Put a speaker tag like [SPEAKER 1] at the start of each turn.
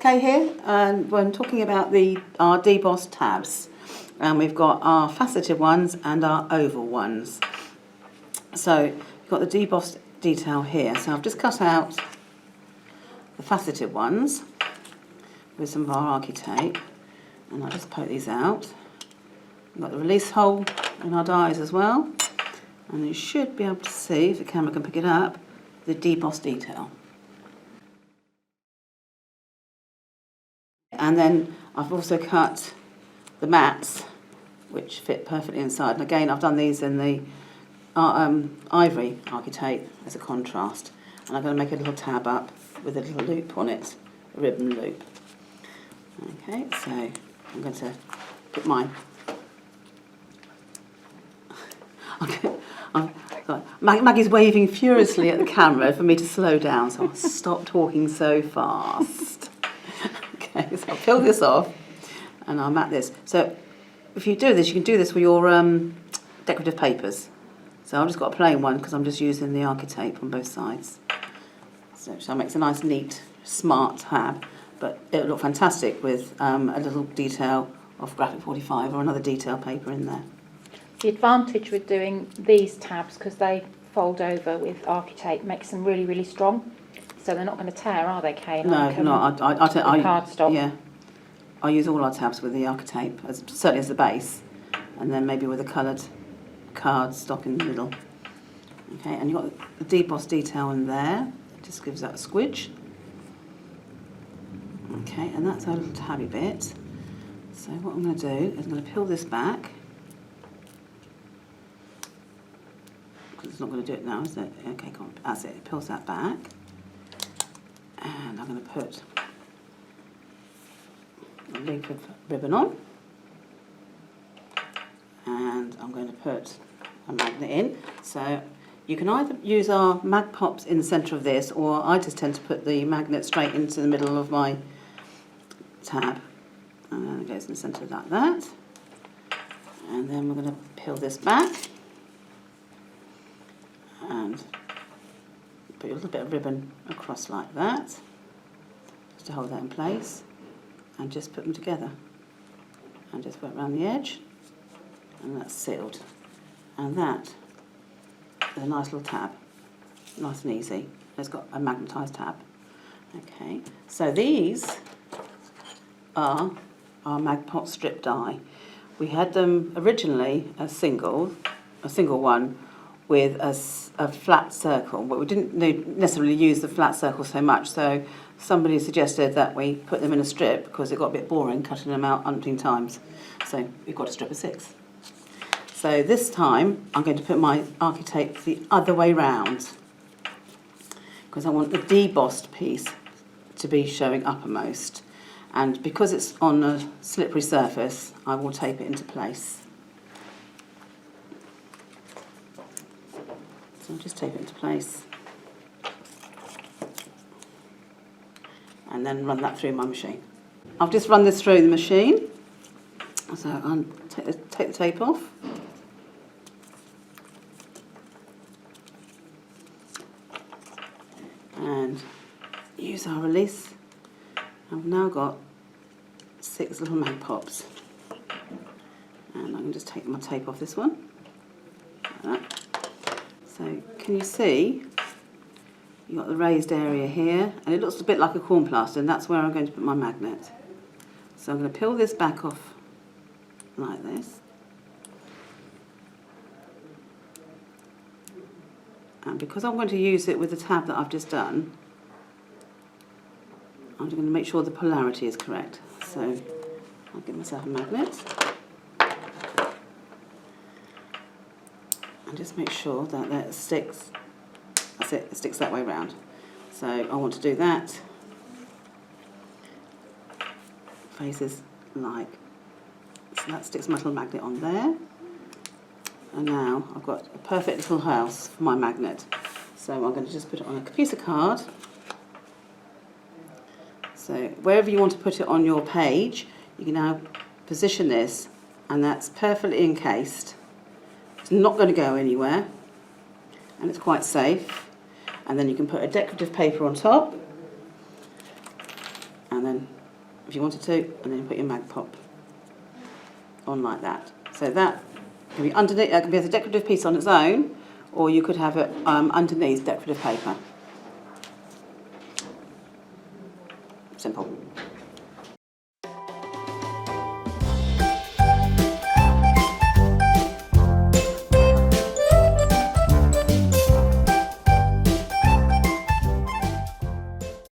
[SPEAKER 1] Kay here, and I'm talking about our debossed tabs. And we've got our faceted ones and our oval ones. So you've got the debossed detail here. So I've just cut out the faceted ones with some of our archi-tape, and I'll just poke these out. We've got the release hole in our dies as well, and you should be able to see, if the camera can pick it up, the debossed detail. And then I've also cut the mats, which fit perfectly inside. And again, I've done these in the ivory archi-tape as a contrast. And I'm going to make a little tab up with a little loop on it, a ribbon loop. Okay, so I'm going to put my... Maggie's waving furiously at the camera for me to slow down, so I'll stop talking so fast. Okay, so I'll peel this off and I'll mat this. So if you do this, you can do this with your decorative papers. So I've just got a plain one because I'm just using the archi-tape on both sides. So it makes a nice, neat, smart tab, but it'll look fantastic with a little detail of graphic 45 or another detail paper in there.
[SPEAKER 2] The advantage with doing these tabs, because they fold over with archi-tape, makes them really, really strong. So they're not going to tear, are they, Kay?
[SPEAKER 1] No, I
[SPEAKER 2] cardstock.
[SPEAKER 1] Yeah, I use all our tabs with the archi-tape, certainly as the base, and then maybe with a coloured cardstock in the middle. Okay, and you've got the debossed detail in there. It just gives that a squidge. Okay, and that's our little tabby bit. So what I'm going to do is I'm going to peel this back. Because it's not going to do it now, is it? Okay, come on, that's it. It peels that back. And I'm going to put a length of ribbon on, and I'm going to put a magnet in. So you can either use our Magpops in the centre of this, or I just tend to put the magnet straight into the middle of my tab, and then it goes in the centre like that. And then we're going to peel this back and put a little bit of ribbon across like that, just to hold that in place, and just put them together, and just put it around the edge, and that's sealed. And that is a nice little tab, nice and easy. It's got a magnetised tab. Okay, so these are our Magpop Strip Die. We had them originally a single one, with a flat circle, but we didn't necessarily use the flat circle so much, so somebody suggested that we put them in a strip because it got a bit boring cutting them out umpteen times. So we've got a strip of 6. So this time I'm going to put my archi-tape the other way round because I want the debossed piece to be showing uppermost. And because it's on a slippery surface, I will tape it into place. So I'll just tape it into place and then run that through my machine. I've just run this through the machine, so I'll take the tape off. And use our release. I've now got 6 little Magpops. And I can just take my tape off this one, like that. So can you see, you've got the raised area here, and it looks a bit like a corn plaster, and that's where I'm going to put my magnet. So I'm going to peel this back off like this. And because I'm going to use it with the tab that I've just done, I'm just going to make sure the polarity is correct. So I'll give myself a magnet. And just make sure that it sticks. That's it, it sticks that way round. So I want to do that. Faces like, so that sticks my little magnet on there. And now I've got a perfect little house for my magnet. So I'm going to just put it on a piece of card. So wherever you want to put it on your page, you can now position this, and that's perfectly encased. It's not going to go anywhere, and it's quite safe. And then you can put a decorative paper on top, and then if you wanted to, and then put your Magpop on like that. So that can be underneath, it can be as a decorative piece on its own, or you could have it underneath decorative paper. Simple.